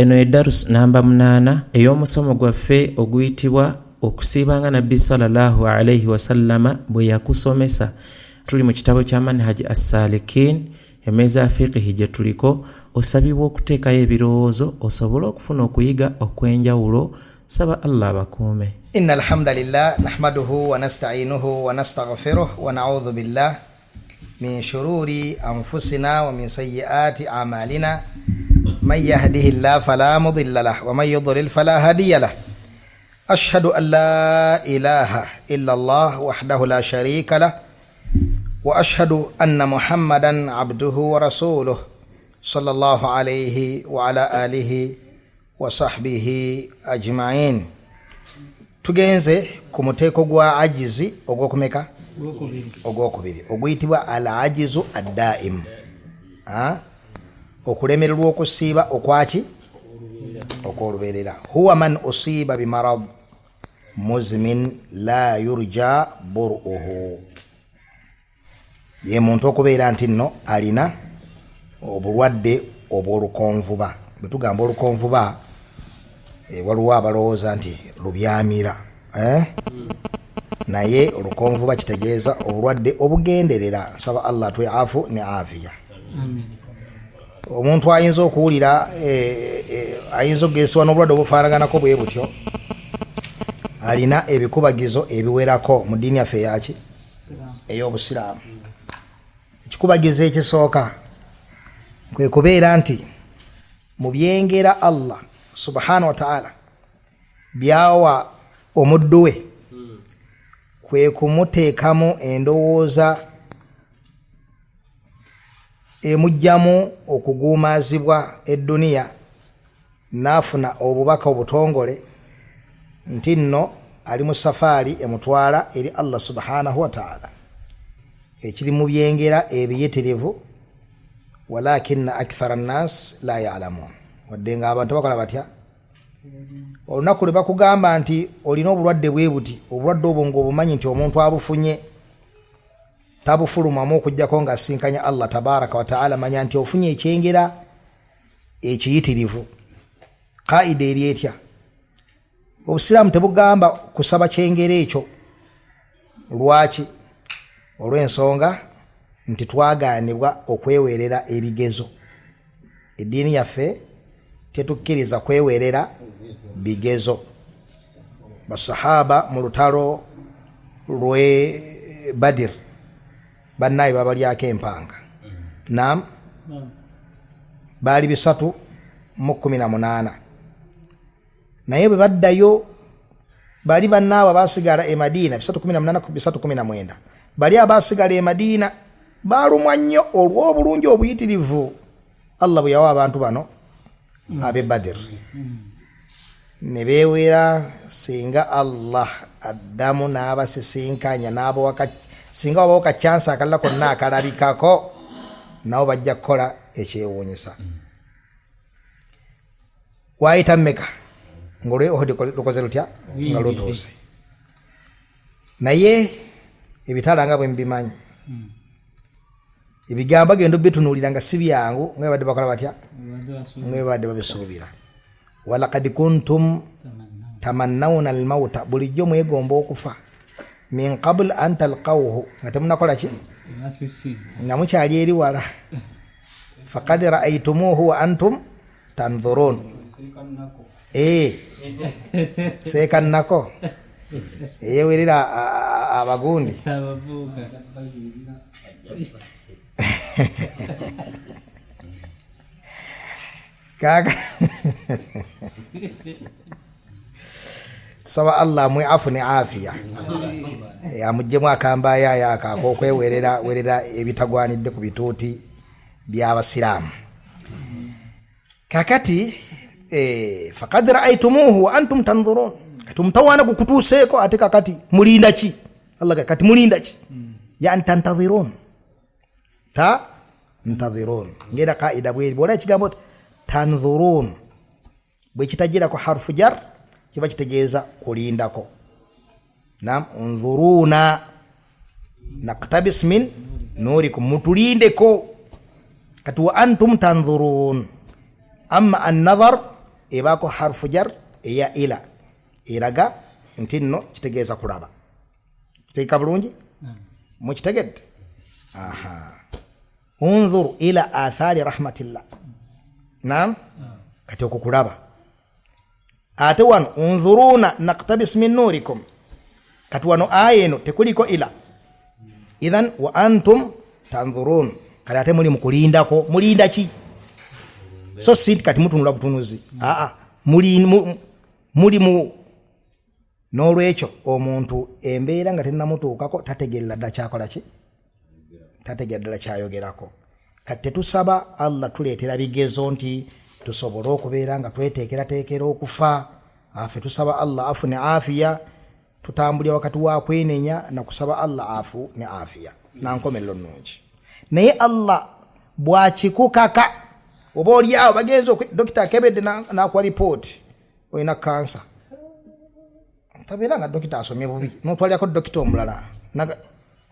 eno edarus namba 8 ey'omusomo gwaffe oguyitibwa okusiibanga nabbi sallallahu alayhi wasallama bwe yakusomesa. Tuli mu kitabo kya Manhaj as-Salikin, emmeeza ya fiqhi gye tuliko. Osabibwa okuteekayo ebirowoozo osobole okufuna okuyiga okw'enjawulo. Saba Allah abakuume. Innal hamdalillah nahmaduhu wa nasta'inuhu wa nastaghfiruh wa na'udhu billah min shururi anfusina wa min sayyiati a'malina. Man yahdihillahu fala mudilla lahu wa man yudlil fala hadiya lahu. Ashhadu an la ilaha illa Allah wahdahu la sharika lahu wa ashhadu anna Muhammadan abduhu wa rasuluhu sallallahu alayhi wa ala alihi wa sahbihi ajma'in. Tugenze ku muteeko gwa ajizi ogwokumeka ogwokubiri oguyitibwa al ajizu ad-daim. Okulemererwa okusiiba okwaki okwolubeerera. Huwa man usiba bimarad muzmin la yurja bur'uhu. Ye muntu okubeera nti nno alina obulwadde obw'olukonvuba. Bwe tugamba olukonvuba waliwo abalowooza nti lubyamira, naye olukonvuba kitegeeza obulwadde obugenderera. Nsaba Allah atwe afu ne afiya. Omuntu ayinza okuwulira ayinza okugesebwa n'obulwadde obufaanaganako bwe butyo, alina ebikubagizo ebiwerako mu ddiini yaffe yaki ey'Obusiraamu. Ekikubagizo ekisooka kwe kubeera nti mu byengera Allah subhanahu wa ta'ala byawa omuddu we kwe kumuteekamu endowooza emujjamu okugumaazibwa edduniya, n'afuna obubaka obutongole nti nno ali mu safaari emutwala eri Allah subhanahu wa ta'ala. Ekiri mu byengera ebiyitirivu, walakinna akthara an-nas la ya'lamun. Wadde nga abantu bakola batya, olunaku lwe bakugamba nti olina obulwadde bwe buti, obulwadde obwo ng'obumanyi nti omuntu abufunye tabufulumamu okujjako nga asinkanya Allah tabaraka wa ta'ala, manya nti ofunye ekyengera ekiyitirivu. Kaida eri etya, Obusiraamu tebugamba kusaba kyengera ekyo. Lwaki? Olw'ensonga nti twagaanibwa okwewerera ebigezo. Eddiini yaffe tetukkiriza kwewerera bigezo. Basahaba mu lutalo lwe Badir bannaye babalyako empanga. Naam, baali 318, naye bwe baddayo bali bannaaba basigala e Madina 318 ku 319. Bali abasigala e Madina balumwa nnyo olw'obulungi obuyitirivu Allah bwe yawa abantu bano ab'e Badir. Ne beewera singa Allah addamu n'abasisinkanya n'abawaka, singa wabawo chance akalala konna akalabikako, nabo bajja kukola ekyewuunyisa. Waayita mmeka ng'olwe ohodi lukoze lutya nga lutuuse, naye ebitala nga bwe mbimanyi ebigamba gendo bitunuulira nga si byangu nga badde bakola batya nga badde babisuubira. Walaqad kuntum tamannawna al-mauta, bulijjo mwegomba okufa, min qabl an talqawhu, nga temunakola ki, nga mukyali eri wala. Faqad ra'aytumuhu wa antum tanzurun. Sekannako eyewerera abagundi. Kaka saba Allah mwe afu ne afiya amujjemu akambaya yakako okwewerera ebitagwanidde ku bituuti by'Abasiraamu. Kakati faqad ra'aytumuhu wa antum tanzurun, katumtawana kukutuseeko ate kakati mulinda ki? Allah kakati mulinda ki? Ya antantadhirun ta ntadhirun. Ngera kaida bwe bora kigambo tanzurun bwe kitagira ko harfu jar kiba kitegeeza kulindako. Naam, unzuruna naqtabis min nurikum, mutulindeko. Kati wa antum tanzurun. Amma an-nazar ebaako harfu jar eya ila eraga nti nno kitegeeza kulaba. Kitegeeka bulungi? Mukitegedde? Aha. Unzur ila athari rahmatillah. Naam? Kati okukulaba. Ate wano unzuruna naqtabis min nurikum. Kati wano aya eno tekuliko ila. Idhan wa antum tanzurun. Kati ate muli mukulindako. Mulinda ki? So sit kati mutunula butunuzi. Muli mu n'olwekyo omuntu embeera nga tennamutuukako tategeera ddala kyakola ki? Tategeera ddala kyayogerako. Kati tetusaba Allah tuleetera bigezo nti tusobole okubeera nga tweteekerateekera okufa. Afe tusaba Allah afu ne afiya. Tutambulira wakati wa kwenenya na kusaba Allah afu ne afiya. Nankomerero nnungi. Naye Allah bw'akikukaka oba oli awo bagenzo Dr. Kebede n'akuwa report oyina cancer. Tabeera nga dokita asomye bubi n'otwalirako dokita omulala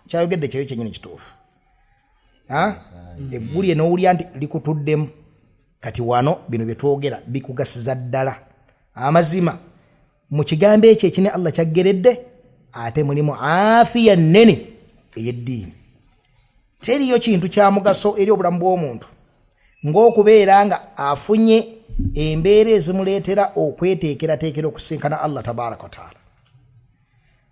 kyayogedde kyeyo kyennyini kituufu. Eggulye n'owulya nti likutuddemu. Kati wano bino bye twogera bikugasiza ddala amazima mu kigambo ekyo ekine Allah kyaggeredde ate mulimu afiya nnene ey'eddiini. Teriyo kintu kya mugaso eri obulamu bw'omuntu ng'okubeera nga afunye embeera ezimuleetera okweteekerateekera okusinkana Allah tabaraka wa taala.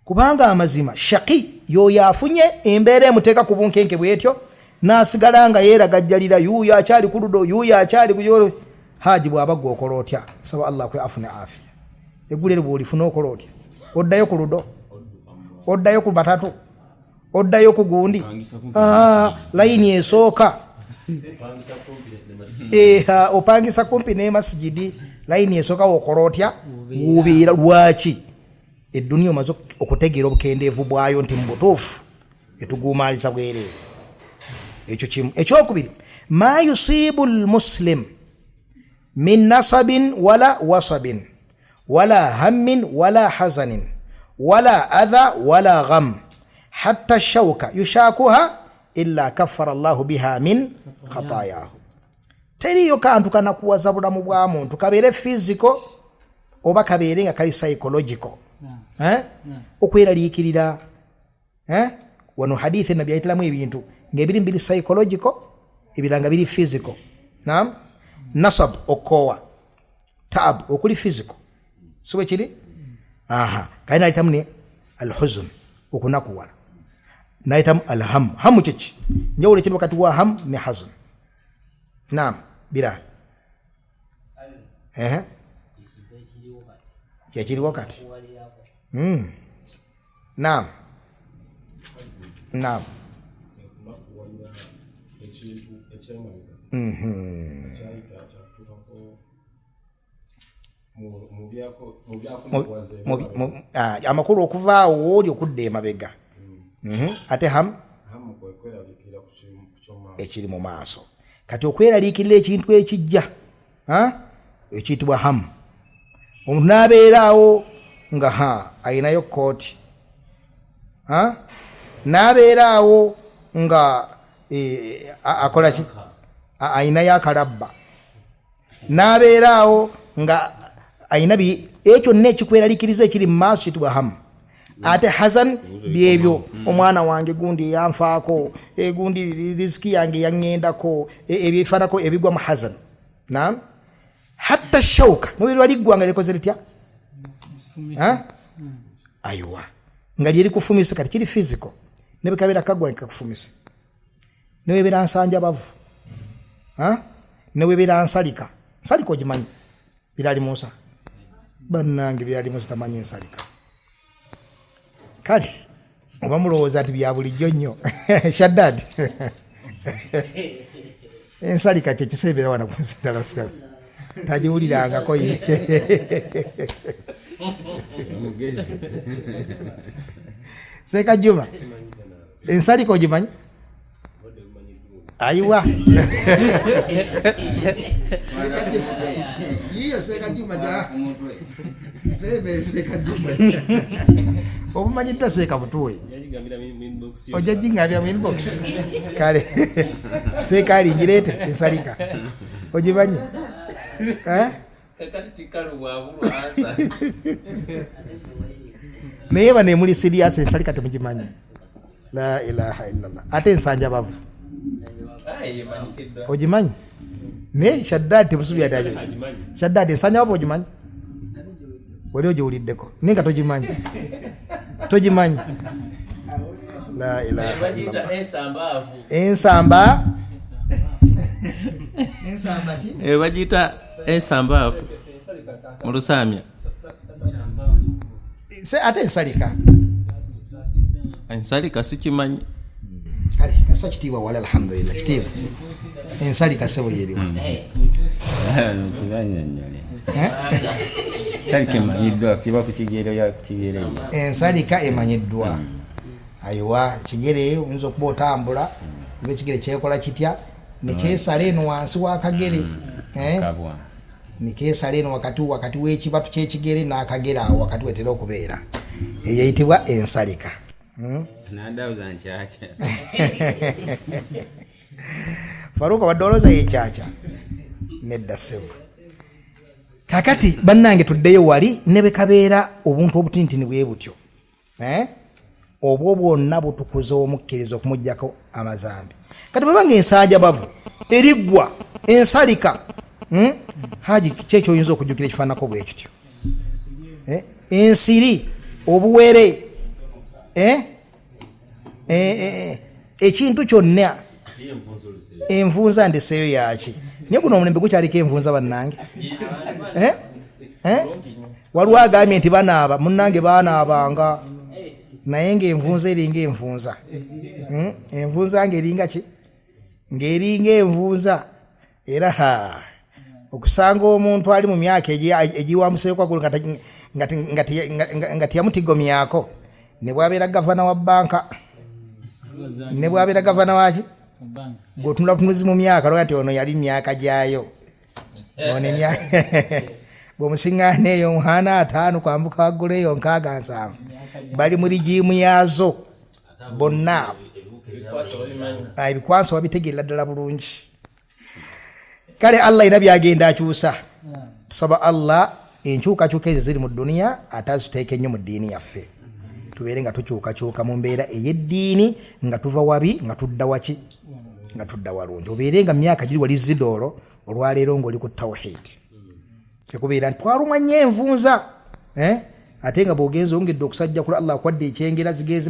Kubanga amazima shaqi yoyo afunye embeera emuteeka ku bunkenke bwetyo n'asigala nga yeeragajjalira yuuyo akyali ku ludo yuuyo akyali ku yolo. Haji bw'aba gwe okola otya? Saba Allah kwe afune afiya. Eggulire bw'olifuna okola otya? Oddayo ku ludo, oddayo ku batatu, oddayo ku gundi. Layini esooka opangisa kumpi ne masjidi. Layini esooka okola otya? Wuubeera lwaki? Edduniya omaze okutegeera obukendeevu bwayo nti mubutuufu etuguumaaliza bwereere. Ekyo kimu. Ekyokubiri, ma yusibu lmuslim min nasabin wala wasabin wala hammin wala hazanin wala adha wala gham hatta shawka yushakuha illa kaffara Allahu biha min khatayahu. Teriyo kantu kanakuwaza bulamu bwa muntu kabeere physical oba kabeere nga kali psychological. Okweraliikirira. Wano hadithi nabbi ayitiramu ebintu ng'ebiri mbiri psychological ebiranga biri physical. Naam? Nasab okowa, taab okuli physical. Siwe kiri? Kali nayitamu ne alhuzun okunakuwala. Nayitamu alham. Hamu kiki? Njawulo kiri wakati wa ham ne hazun. Naam, Bilal. Kyekiri wakati. Naam. Naam. Amakulu okuvaawo oli okudda emabega. Ate ham ekiri mu maaso. Kati okweraliikirira ekintu ekijja ekiyitibwa ham. Omuntu n'abeeraawo nga ayinayo kooti, n'abeeraawo nga akola ki? Ayinayo akalabba, n'abeeraawo nga ayina ekyo n'ekikweraliikiriza ekiri mu maaso kiyitibwa hamu. Ate hazan byebyo, omwana wange gundi yanfaako, gundi riziki yange yaŋŋendako, ebyefanako ebigwa mu hazan. Naam? Hatta shawka nobirwa liggwanga likoze litya? Aywa nga lyeri kufumisa kati kiri physical ne bikabeera kagwa nkakufumisa ne webera nsanja bavu ne webera nsalika ogimanyi birali Musa bannange birali Musa tamanyi nsalika kale oba mulowooza nti bya bulijjo nnyo Shaddad ensalika kye kiseebera wana kumusitala tajiwulirangako ye Seka Juma ensalika ogimanyi? Ayiwa yiyo Seka Juma ja Seka Juma obumanyiddwa Seka Butuwe ojagingambira mu inbox kale Seka aligirete ensalika ogimanyi? naye bane muli serious ensalika temugimanyi. La ilaha illallah. Ate ensanja bavu ogimanyi? Ne Shaddad temusubi adaje. Shaddad ensanja bavu ogimanyi? Wali ogiwuliddeko ninga togimanyi. Togimanyi. La ilaha illallah. Ensamba bagita ensambaafu mu Lusamya. Ate ensalika sikimanyi. kale kasa kitiibwa wala alhamdulillah kitiibwa. Ensalika sebo yeriwa. Salika emanyiddwa kiba ku kigere ya kigere. Ensalika emanyiddwa. Ayiwa kigere oyinza okuba otambula ibe kigere kyekola kitya nekyesala eno wansi wakagere. Nikesala eno wakati w'ekibatu ky'ekigere n'akagere awo wakati wetera okubeera. Eyayitibwa ensalika. Nadauza nchacha. Faruka wadoloza yechacha. Nedda sebo. Kakati bannange tuddeyo wali nebe kabeera obuntu obutintini bwe butyo. Obwo bwonna butukuza omukkiriza okumujjako amazambi. Kati bwebanga ensajja bavu eriggwa ensalika haji kyekyo oyinza okujjukira ekifaanako bwe kityo. Ensiri obuwere ekintu kyonna envunza ndeseeyo yaki naye guno omulembe gukyaliko envunza bannange. Waliwo agambye nti banaaba munnange baanaabanga naye ng'envunza eringa envunza. Envunza ng'eringa ki? Ng'eringa envunza. Era okusanga omuntu ali mu myaka egiwamuseeko waggulu nga teyamutigomyako ne bwabeera gavana wa banka ne bwabeera gavana waki gwotunula butunuzi mu myaka lwati ono yali myaka gyayo one myaka bw'omusiŋŋaana eyo 45 kwambuka waggulu eyo 67 bali mu ligimu yazo bonna ebikwanso babitegeera ddala bulungi. Kale Allah ina byagenda akyusa. Tusaba Allah enkyukakyuka ezo ziri mu duniya ataziteeke nnyo mu ddiini yaffe. Tubeere nga tukyukakyuka mu mbeera ey'eddiini nga tuva wabi nga tudda waki nga tudda walungi. Obeere nga myaka giri wali zidoolo olwaleero ng'oli ku tawhid. Kyekubeera nti twalumwa nnyo envunza. Ate nga bw'ogenza ongedde okusajja kula Allah akwadde ekyengera zigezi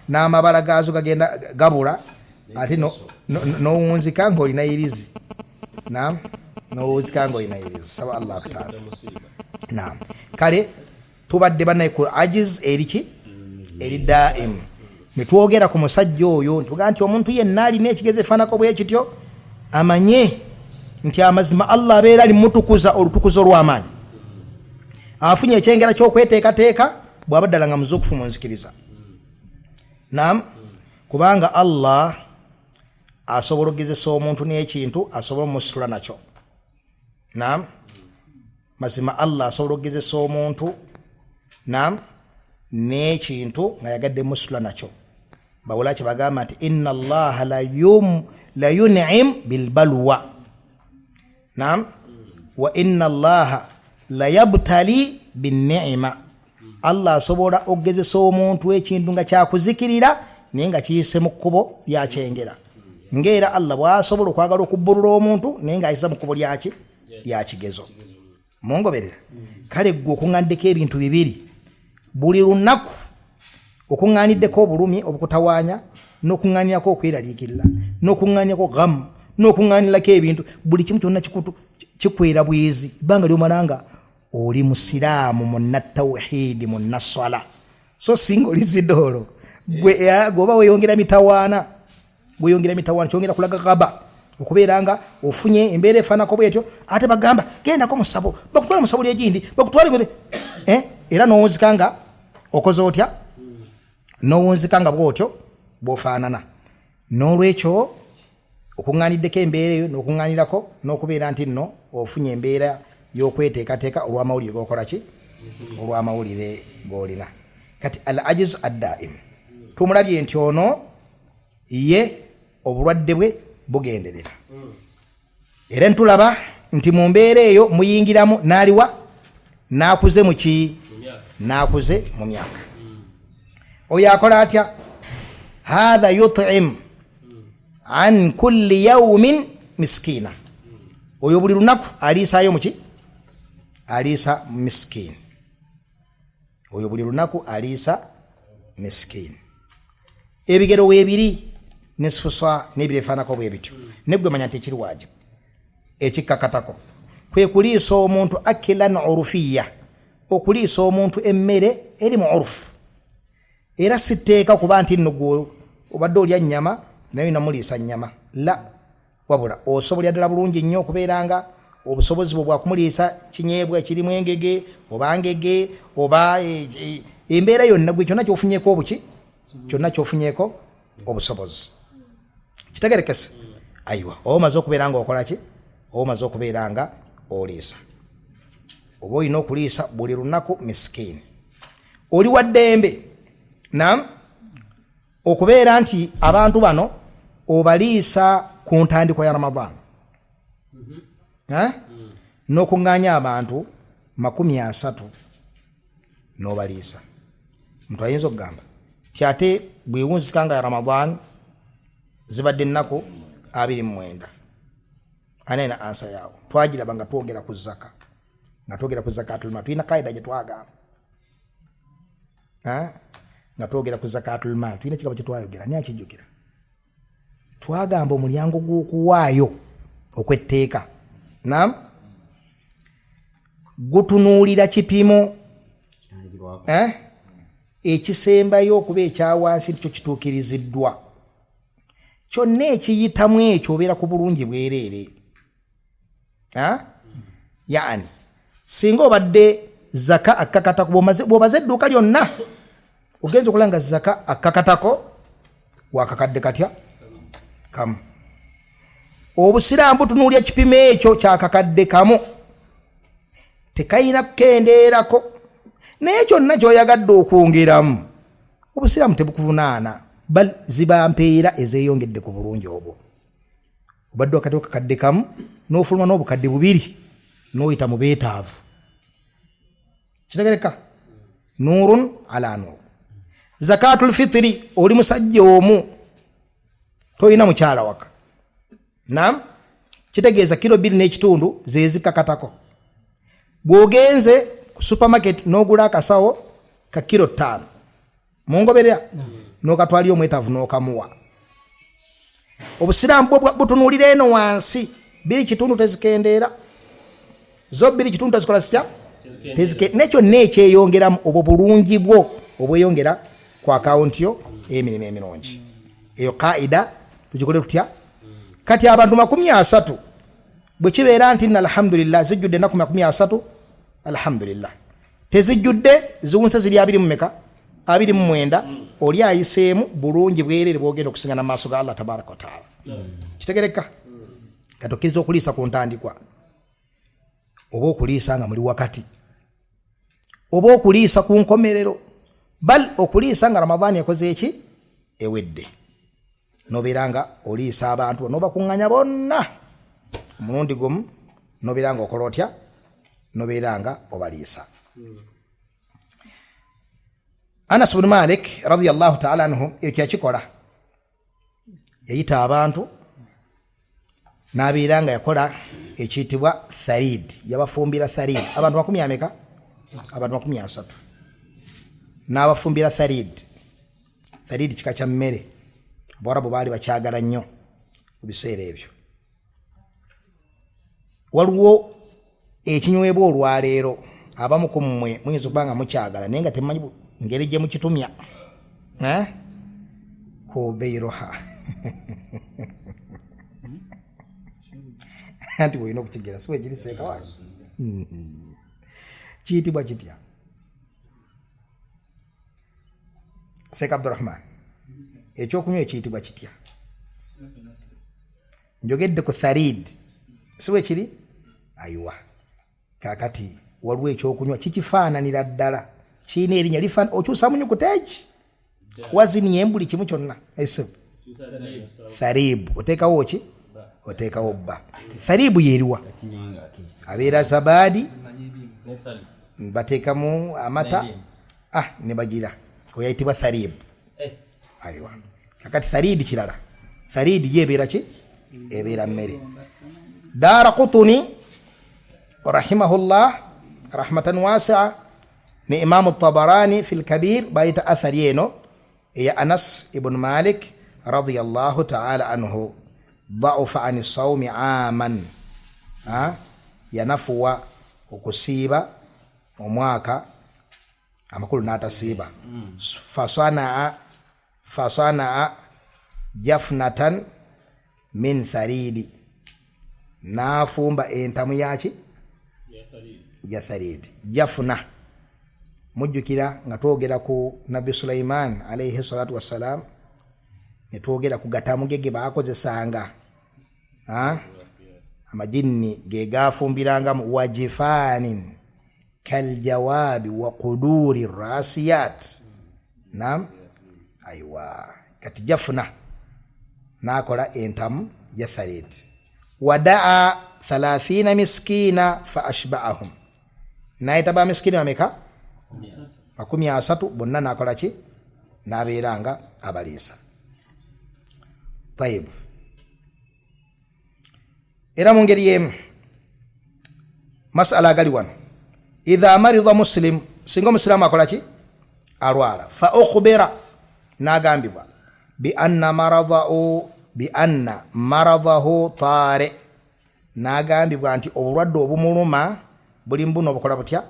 n'amabala gaazo gagenda gabula ate n'owunzika ng'olina irizi. Naam, n'owunzika ng'olina irizi. Saba Allah akutaasa. Naam. Kale tubadde bannaye ku ajiz eriki eri daim. Ne twogera ku musajja oyo ntuga nti omuntu yenna alina ekigezi efaanako bwe kityo amanye nti amazima Allah abeera ali mutukuza olutukuzo lw'amaanyi. Afunye ekyengera ky'okweteekateeka bw'aba ddala nga muzuukufu mu nzikiriza. Naam, kubanga Allah asobola okugezesa omuntu n'ekintu asobola omusitula nakyo. Naam, mazima Allah asobola okugezesa omuntu naam n'ekintu nga yagadde musitula nakyo. Bawula kye bagamba nti inna Allaha la yun'im bil balwa. Naam, wa inna Allaha la yabtali bin ni'ma. Allah asobola okugezesa omuntu ekintu nga kyakuzikirira naye nga kiyise mu kkubo lyakyengera. Ng'era Allah bw'asobola okwagala okubbulula omuntu naye ng'ayisa mu kkubo lyaki lyakigezo. Mungoberera. Kale ggwe okuŋŋanddeko ebintu bibiri buli lunaku okuŋŋaaniddeko obulumi obukutawaanya n'okuŋŋaanirako okweraliikirira n'okuŋŋaanirako gamu n'okuŋŋaanirako ebintu buli kimu kyonna kikwera bwizi ebbanga ly'omala nga oli musiraamu munnatawhidi munnaswala so singa oli zidoolo gweoba weyongera mitawaana kyongera kulaga gaba okubeera nga ofunye embeera efaanako bwetyo ate bagamba gendako musabo bakutwala musabo lyegindi bakutwale era n'owunzika nga okoze otya n'owunzika nga bwotyo bw'ofaanana. N'olwekyo okuŋŋaaniddeko embeera eyo n'okuŋŋaanirako n'okubeera nti nno ofunye embeera y'okweteekateeka olw'amawulire g'okola ki olw'amawulire g'olina. Kati al ajiz addaim tumulabye nti ono ye obulwadde bwe bugenderera era ntulaba nti mu mbeera eyo muyingiramu naliwa nakuze muki nakuze mu myaka oyo akola atya hadha yut'im an kulli yawmin miskina oyo buli lunaku aliisaayo muki aliisa miskin oyo buli lunaku aliisa miskin ebigero weebiri nesfusa nebirefaanako bwebityo negwe manya nti ekiri wajibu ekikkakatako kwe kuliisa omuntu akilan urufiya okuliisa omuntu emmere eri mu urufu era sitteeka kuba nti nno gwe obadde olya nnyama naye namuliisa nnyama la wabula osobolya ddala bulungi nnyo okubeeranga obusobozi bwe bwakumuliisa kinyeebwa ekirimu engege oba ngege oba embeera yonna gwe kyonna kyofunyeeko obuki kyonna kyofunyeeko obusobozi kitegerekese ayiwa omaze okubeera nga okola ki omaze okubeera nga oliisa oba olina okuliisa buli lunaku miskini oli wa ddembe nam okubeera nti abantu bano obaliisa ku ntandikwa ya Ramadan n'okuŋŋaanya abantu 30 n'obaliisa muntu ayinza okugamba ti ate bwewunzikanga ya Ramadan zibadde ennaku 29 anena ansa yaawo twagiraba nga twogera ku zaka nga twogera ku zakatul mal tulina kaida gye twagamba nga twogera ku zakatul mal tulina kigabo kye twayogera naye akijjukira twagamba omulyango gw'okuwaayo okwetteeka nam gutunuulira kipimo ekisembayo okuba ekyawansi kyo kituukiriziddwa kyonna ekiyitamu ekyo obeera ku bulungi bwereere yaani singa obadde zaka akkakatako bw'omaze edduuka lyonna ogenza okulanga zaka akkakatako wakakadde katya kamu obusiraamu butunuulya kipimo ekyo kyakakadde kamu tekayina kukendeerako naye kyonna kyoyagadde okwongeramu obusiraamu tebukuvunaana bal ziba mpeera ezeeyongedde ku bulungi obwo obadde wakati wakakadde kamu n'ofuluma n'obukadde 2 n'oyita mu beetaavu kitegereka nurun ala nur zakatul fitri oli musajja omu toyina mukyala waka nam kitegeeza kilo 2 n'ekitundu zezikakatako bw'ogenze ku supermarket n'ogula akasawo ka kilo 5 mungoberera n'okatwalira omwetaavu n'okamuwa obusiraamu butunuulira eno wansi 2 kitundu tezikendeera zo 2 kitundu tezikola sitya nekyo nekyeyongeramu obwo bulungi bwo obweyongera ku akawunti yo emirimu emirungi eyo kaida tugikole tutya kati abantu 30 bwe kibeera nti alhamdulillah zijjudde ennaku 30 alhamdulillah tezijjudde ziwunse ziri 29 oli ayiseemu bulungi bwereere bwogenda okusingana maaso ga Allah tabaraka wa taala kitegereka katokkiriza okuliisa ku ntandikwa oba okuliisa nga muli wakati oba okuliisa ku nkomerero bal okuliisa nga Ramadhani yakoze eki ewedde nobeera nga oliisa abantu n'obakuŋŋanya bonna omulundi gumu nobeera nga okola otya nobeera nga obaliisa Anas ibn Malik radiyallahu ta'ala anhu ekyo yakikola yayita abantu n'abeera nga yakola ekiyitibwa tharid yabafumbira tharid abantu 10 ameka abantu 30 n'abafumbira tharid kika kya mmere Abarabu baali bakyagala nnyo mu biseera ebyo waliwo ekinywebwa olwaleero abamu ku mmwe muyinza okuba nga mukyagala naye nga temumanyi ngeri gye mukitumya ku beiroha anti bwolina okukigera siwe kiri seeka waayo kiyitibwa kitya Seeka Abdurrahman ekyokunywa ekiyitibwa kitya njogedde ku tharid siwe kiri ayiwa kakati waliwo ekyokunywa kikifaananira ddala kiina erinnya lifaana okyusa munyukuteeki wazini embuli kimu kyonna ese tharib oteekawo ki oteekawo bba. Tharibu yeeriwa abeera zabadi bateekamu amata ne bagira oyayitibwa tharibu. Aliwa kakati tharidi kirala. Tharidi yebeera ki? Ebeera mmere. Daraqutni rahimahullah rahmatan wasi'a ni Imam at-Tabarani fil Kabir bayita athari eno ya Anas ibn Malik radiyallahu ta'ala anhu dha'afa an as-sawmi 'aman yanafuwa okusiiba omwaka amakulu n'atasiiba. Fasana jafnatan min tharidi nafumba entamu yaki ya tharidi. Jafna mujjukira nga twogera ku Nabi Sulaiman alayhi salatu wassalam, ne twogera ku gatamu ge baakozesanga amajinni ge gafumbiranga mu wajifanin kal jawabi wa quduri rasiyat. Naam, aywa kati jafna nakola entamu ya tharid. Wadaa 30 miskina fa ashba'ahum, naitaba miskini wameka 30 bonna nakola ki? Nabeeranga abaliisa. Tayib, era mu ngeri yemu masala gali wano, idha marida muslim, singa muslimu akola ki? Alwala. Fa ukhbira, nagambibwa bi anna maradahu tari, nagambibwa nti obulwadde obumuluma buli mbuno obukola butya?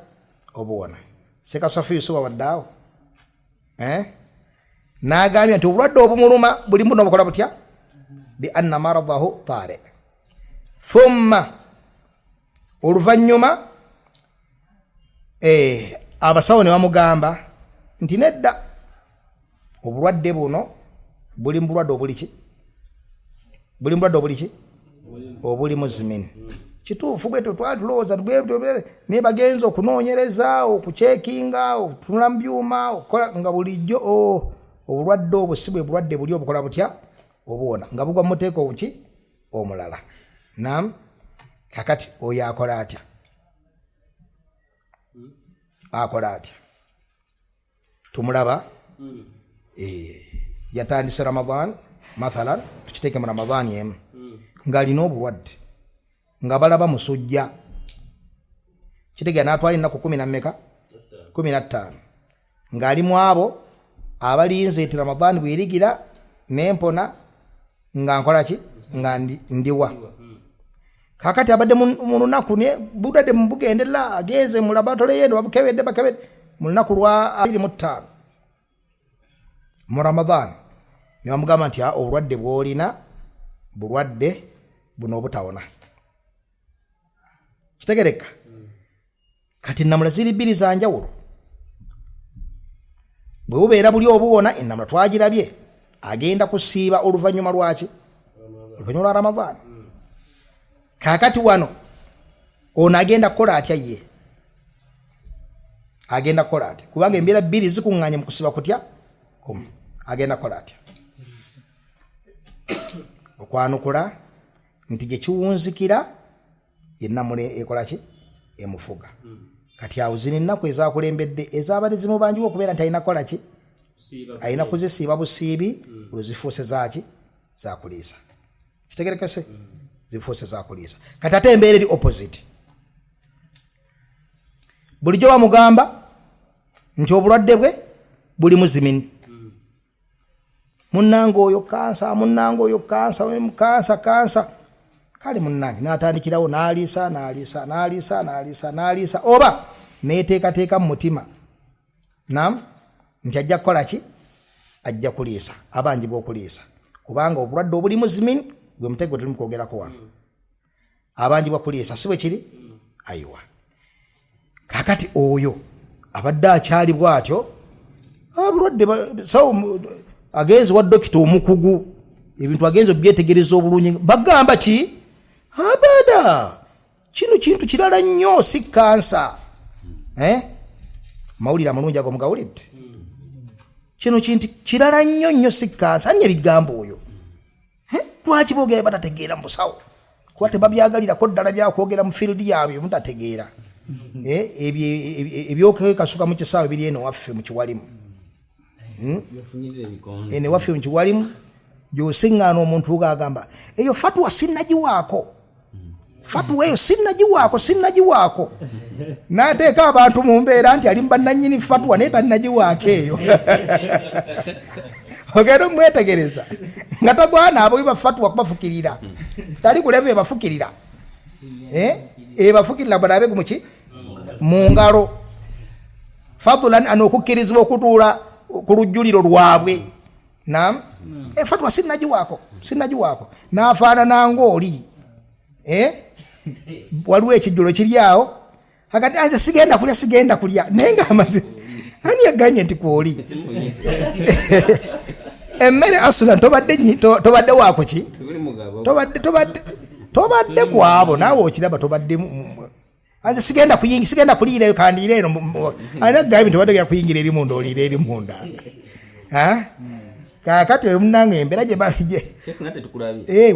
Obuwona. Seka Safi Yusufu waddaawo nagambye nti obulwadde obumuluma buli mbuno obukola butya? Bi anna maradahu tari. Thumma oluvanyuma abasawo ne bamugamba nti nedda, obulwadde buno buli mbulwadde obuli ki? Buli mbulwadde obuli ki? Obuli muzmin. Kituufu bwe twatulowooza ne bagenza okunoonyereza, okucekinga, okutunula mu byuma, okukola nga bulijjo obulwadde obwo si bwe bulwadde buli obukola butya? Obuwona, nga bugwa mu muteeko ki? Omulala. Naam, kakati oyo akola atya? Akola atya? Tumulaba yatandise Ramadan mathalan, tukiteeke mu Ramadan yemu ng'alina obulwadde, nga balaba musujja, kitegera n'atwala ennaku 15 ng'ali mu abo abalinze nti Ramadan bwerigira nempona nga nkola ki? Nga ndiwa. Kakati abadde mu lunaku ne budadde mu bugenderera, agenze mu laboratory yendo babukebedde mu lunaku lwa 25 mu Ramadan, ne bamugamba nti obulwadde bw'olina bulwadde buno obutawona. Kitegereka? Kati ennamula ziri bbiri za njawulo. Bwe bubeera buli obuwona, ennamula twagirabye agenda kusiiba oluvannyuma lwaki? Oluvannyuma lwa Ramadan. Kakati wano ono agenda kukola atya ye? Agenda kukola atya? Kubanga embeera bbiri zikuŋŋaanye mu kusiba kutya? Kumu. Agenda kukola atya? Okwanukula nti gye kiwunzikira yennamule ekola ki? Emufuga. Kati awo zino ennaku ezakulembedde ezabadde zimubanjiwa okubeera nti alina kukola ki? Alina kuzisiiba busiibi olwozifuuse zaki? Zakuliisa. Kitegerekese? Zifuuse zakuliisa. Kati ate embeera eri opposite. Bulijjo bamugamba nti obulwadde bwe buli muzimini. Munnange oyo kansa, munnange oyo kansa. Kale munnange n'atandikirawo n'aliisa oba neeteekateeka mu mutima. Naam, nti ajja kukola ki? Ajja kuliisa, abangi bw'okuliisa. Kubanga obulwadde obuli muzimini gwe mutego tuli mukwogerako wano. Abangi bw'okuliisa si bwe kiri? Ayiwa. Kakati oyo abadde akyali bw'atyo, obulwadde sawo agenze wa dokita omukugu, ebintu agenze obyetegereza obulungi, bagamba ki? Abada kino kintu kirala nnyo, si kansa. Mawulire amalungi ago mugawulidde? Kino kintu kirala nnyo si kansa. Ani ebigambo oyo? Lwaki boogera batategeera mu busawo? kuba tebabyagalirako ddala byakwogera mu field yaabwe mutategeera ebyokekasuka mu kisaawe biri eno waffe mu Kiwalimu ene waffe mu Kiwalimu gyosiŋŋaana omuntu gagamba eyo fatwa sinnagiwaako fatwa eyo sinnagiwaako n'ateeka abantu mu mbeera nti ali mbannannyini fatwa naye tannagiwaako eyo ogenda omwetegereza nga tagwana abo bebafatwa kubafukirira tali kuleva ebafukirira ebafukirira balabe kumuki mu ngalo fadlan an okukkirizibwa okutuula ku lujjuliro lwabwe nam fatwa sinnagiwaako n'afaanana ng'oli waliwo ekijjulo kiri awo akati anze sigenda kulya naye nga amaze ani yagambye nti kwoli emmere asulan tobadde waako ki tobadde kwabo naawe okiraba tobadde anze sigenda kuliirayo kandiira eno ani agambye nti tobadde kuyingira eri munda oliira eri munda kakati oyo munange embeera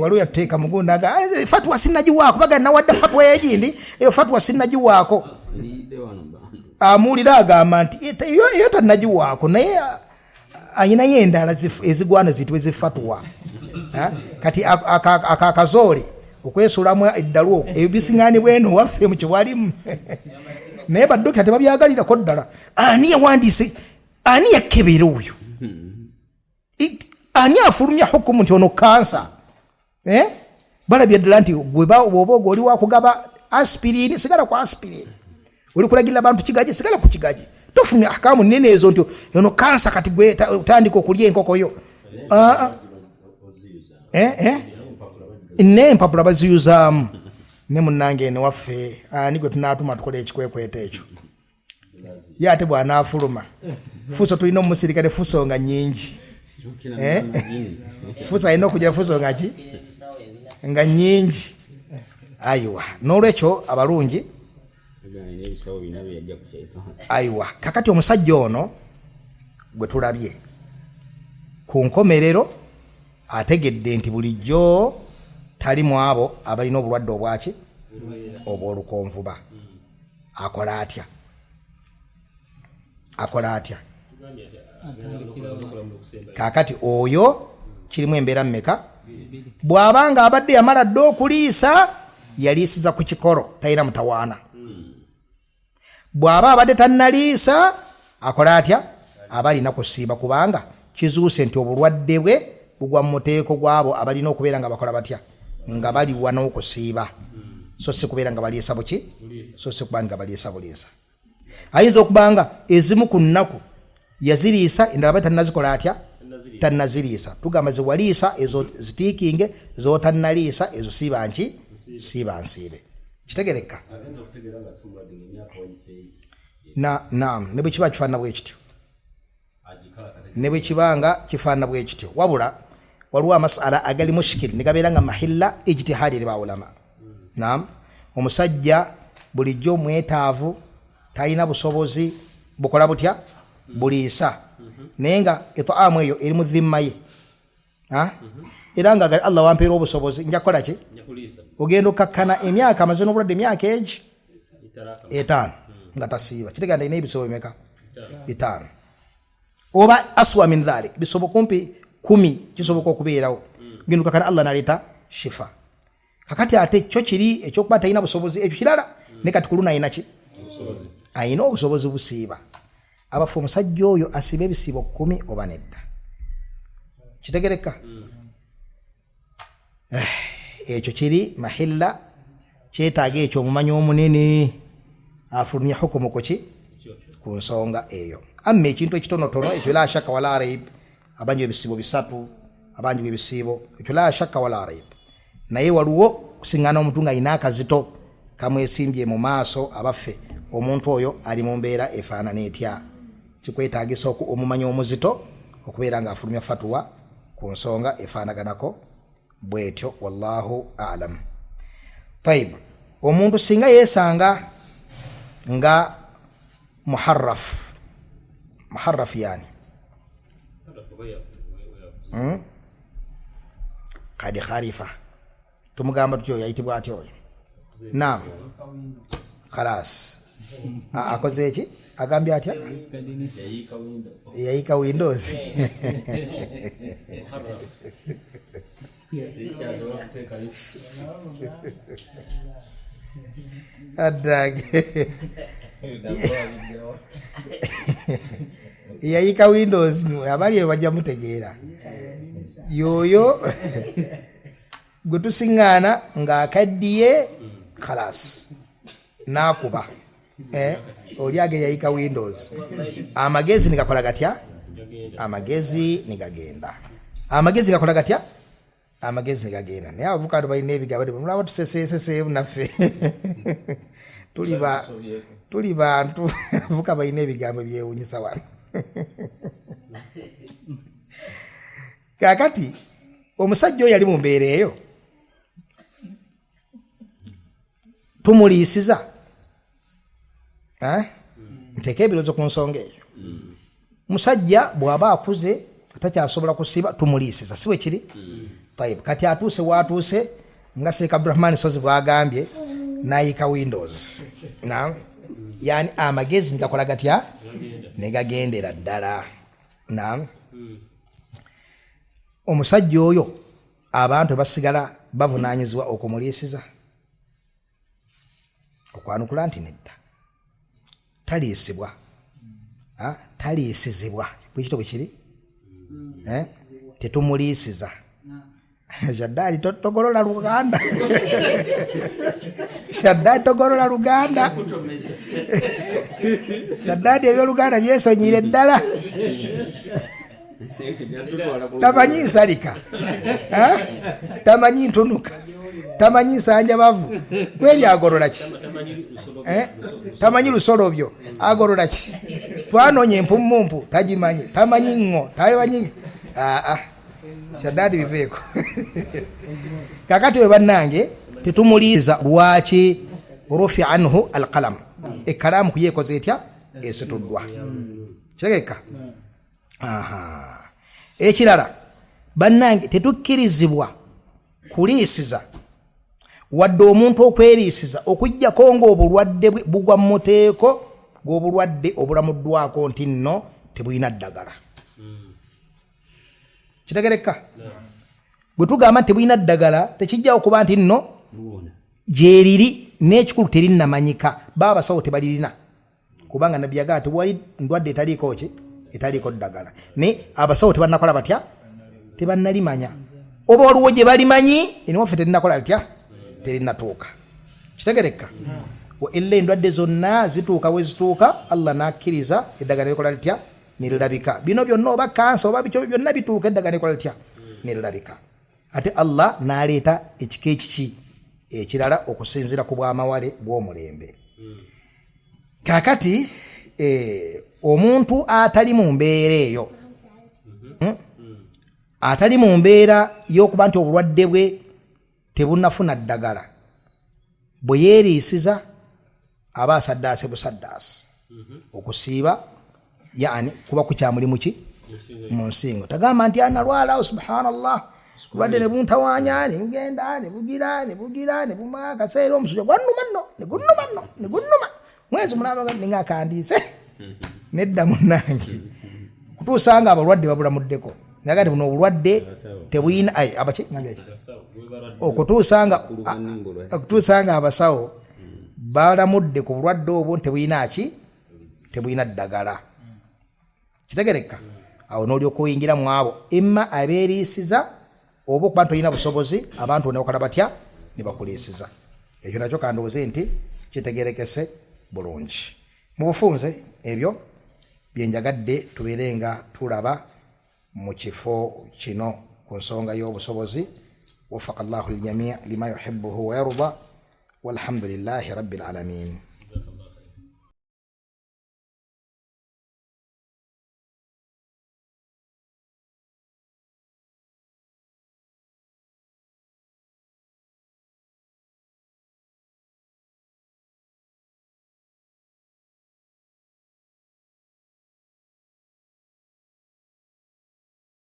waliwo yateeka mugunda fatwa sinnagiwaako baga nawadde fatwa egindi eyo fatwa sinnagiwaako amuwulira agamba nti eyo tannagiwaako naye ayinayo endala ezigwana zitwe zifatwa kati akakazoole okwesuulamu eddalu ebyo bisiŋŋaanibwa eno waffe mu Kiwalimu naye baddokita tebabyagalirako ddala ani yawandiise ani yakkebera oyo ani afulumya hukumu nti ono kansa balabye ddala nti bwoba oli wakugaba aspirini sigala ku aspirini oli kulagirira abantu kigaji sigala ku kigaji tofulumya ahkamu nene ezo nti ono kansa kati gwe tandika okulya enkokoyo n'empapula baziyuzaamu ne munnange ene waffe ani gwe tunaatuma tukola ekikwekweta ekyo ye ate bw'anaafuluma fuso tulina omusirikale fuso nga nnyingi fuso alina okugira fuso nga nnyingi ayiwa n'olwekyo abalungi ayiwa kakati omusajja ono gwe tulabye ku nkomerero ategedde nti bulijjo tali mu abo abalina obulwadde obwaki obw'olukonvuba akola atya kakati oyo kirimu embeera mmeka bw'abanga abadde yamala dde okuliisa yaliisiza ku kikolo talina mutawaana bw'aba abadde tannaliisa akola atya aba alina kusiiba kubanga kizuuse nti obulwadde bwe bugwa mu muteeko gw'abo abalina okubeera nga bakola batya nga baliwa n'okusiiba so si kubeera nga baliisa buki so si kuba nga baliisa buliisa ayinza okubanga ezimu ku nnaku yaziriisa endala ba tannazikola atya tannaziriisa tugamba zewaliisa ezo zitiikinge zotannaliisa ezo siiba nsiibe kitegereka naam ne bwe kiba kifaanana bwe kityo ne bwe kibanga kifaanana bwe kityo wabula waliwo amasala agali mushikiri ne gabeera nga mahilla ijtihaadi eri bawulama naam omusajja bulijjo mwetaavu talina busobozi bukola butya buliisa naye nga itaamu eyo eri mu dhimma ye era nga Allah wampeera obusobozi nja kukola ki ogenda okkakkana emyaka amaze n'obulwadde emyaka egi 5 nga tasiiba kiteganda alina ebisobo bimeka 5 oba aswa min dhalik bisobo kumpi 10 kisoboka okubeerawo genda okkakkana Allah naleeta shifa kakati ate kyo kiri ekyokuba talina busobozi ekyo kirala ne kati kuluna ayina ki ayina obusobozi busiiba abafu omusajja oyo asiba ebisiibo 10 oba nedda kitegereka ekyo kiri mahilla kyetaaga ekyo omumanyi omunene afulumya hukumu ku nsonga eyo amma ekintu ekitonotono ekyo la shaka wala raib abangi ebisiibo 3 abangi ebisiibo ekyo la shaka wala raib naye waliwo kusiŋŋaana omuntu nga alina akazito kamwesimbye mu maaso abaffe omuntu oyo ali mu mbeera efaanana etya kikwetaagisa omumanyi omuzito okubeera nga afulumya fatwa ku nsonga efaanaganako bwetyo wallahu a'lam. Tayib, omuntu singa yesanga nga muharraf yani kadi kharifa tumugamba tutyo yayitibwa atyo. Naam. Khalas. Akoze eki? Agambye atya? Yayika Windows. Adage. Yayika Windows abali bajja mutegeera. Yoyo gwe tusiŋŋaana ng'akaddiye khalas n'akuba. Oli age yayika Windows. Amagezi nigakola gatya? Amagezi nigagenda. Amagezi gakola gatya? Amagezi nigagenda. Naye avukado balina ebigambo mulaba tuseseeseeseebu naffe. Tuli bantu avuka balina ebigambo byewuunyisa wano. Kakati omusajja oyo yali mu mbeera eyo tumuliisiza. Nteeka ebirozo ku nsonga eyo. Musajja bw'aba akuze atakyasobola kusiba tumuliisiza, si bwe kiri? Tayib, kati atuuse waatuuse nga Sheikh Abdurrahman Sozi bw'agambye n'ayika Windows. Naam. Yani amagezi nigakola gatya? Negagendera ddala. Naam. Omusajja oyo abantu basigala bavunaanyizibwa okumuliisiza. Okwanukula nti nedda. Taliisibwa. Taliisizibwa. Bwekito bwe kiri? Tetumuliisiza. Shaddadi togolola Luganda. Shaddadi togolola Luganda. Shaddadi eby'Oluganda byesonyiire ddala. Tamanyi nsalika. Tamanyi ntunuka. Tamanyi nsanjabavu. Kweri agolola ki? Tamanyi lusolobyo. Agolola ki? Twanonye empumumpu tagimanyi. Tamanyi ngo. Tamanyi. Shaddadi biveeko. Kakati we bannange tetumuliiza lwaki rufi anhu alqalam. Ekalamu kuyekoze etya? Esituddwa. Kitegeeka? Ekirala bannange tetukkirizibwa kuliisiza wadde omuntu okweriisiza okujjako ng'obulwadde bugwa mu muteeko gw'obulwadde obulamuddwako nti nno tebulina ddagala. Kitegereka? Bwe tugamba nti tebulina ddagala tekijja okuba nti nno gyeriri n'ekikulu terinnamanyika. Baabasawo tebalirina kubanga nabbi yagamba tewali ndwadde etaliiko ki? Etaliiko ddagala. Ne abasawo tebannakola batya? Tebannalimanya. Oba waliwo gye balimanyi eniwaffe terinakola batya? Terinatuuka. Kitegereka? Illa endwadde zonna zituuka we zituuka Allah n'akkiriza eddagala likola litya? Nilirabika. Bino byonna oba kansa oba bikyo byonna bituuka eddagala likola litya? Nilirabika. Ate Allah n'aleeta ekika ekiki ekirala okusinziira ku bw'amawale bw'omulembe. Kakati omuntu atali mu mbeera eyo, atali mu mbeera y'okuba nti obulwadde bwe tebunnafuna ddagala, bwe yeeriisiza aba asaddaase busaddaasi. Okusiiba yani kuba kukyamulimu ki? Mu nsingo. Tagamba nti analwala subhanallah kulwadde ne buntawaanya ne ngenda ne bugira ne bumala kaseera omusujja gwannuma nno ne gunnuma mwezi mulaba ne ngakandiise. Nedda munnange kutuusanga abalwadde babulamuddeko nagati buno obulwadde tebuyina abaki okutuusanga abasawo balamudde ku bulwadde obwo tebuyina ki? Tebuyina ddagala. Kitegereka? Awo n'olyoka oyingira mu abo emma abeeriisiza oba okuba nti olina busobozi abantu ne bakola batya? Ne bakuliisiza. Ekyo nakyo kandowooze nti kitegerekese bulungi. Mu bufunze ebyo byenjagadde tubeerenga tulaba mu kifo kino ku nsonga y'obusobozi. Waffaka Allahu al-jamii' lima yuhibbuhu wa yarda walhamdulillahi rabbil alamin.